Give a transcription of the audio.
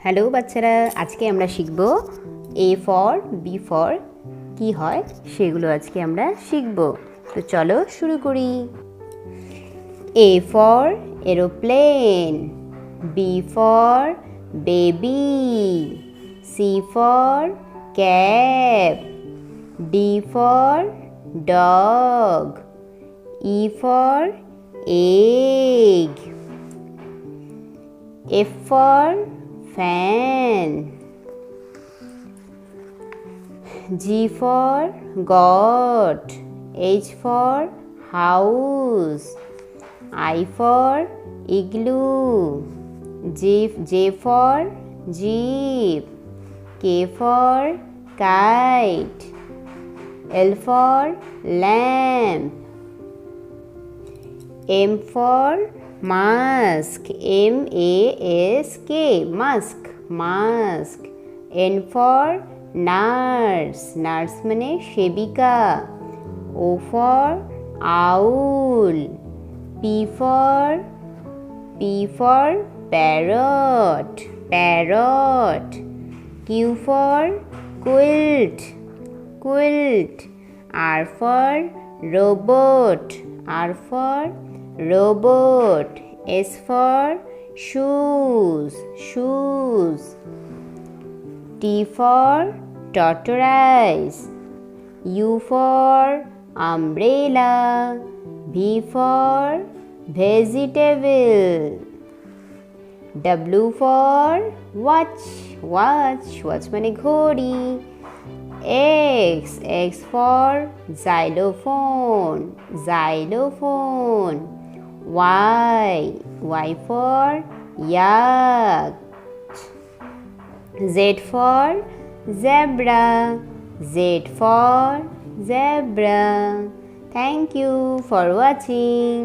Hello বাচ্চারা, আজকে আমরা শিখব এ ফর বি ফর কি হয় সেগুলো আজকে আমরা শিখব। তো চলো শুরু করি। A for aeroplane, B for baby, C for cap, D for dog, E for egg, F for fan, G for got, H for house, I for igloo, J for jeep, K for kite, L for lamp, M for mask, M-A-S-K, mask, mask. N for nurse, nurse মানে সেবিকা. O for owl, P for parrot, parrot. Q for quilt, quilt. R for robot, R for robot. S for shoes, shoes. T for tortoise, U for umbrella, V for vegetable, W for watch, watch, watch মানে ঘড়ি. X for xylophone, xylophone. Y for yacht. Z for zebra, Z for zebra. Thank you for watching.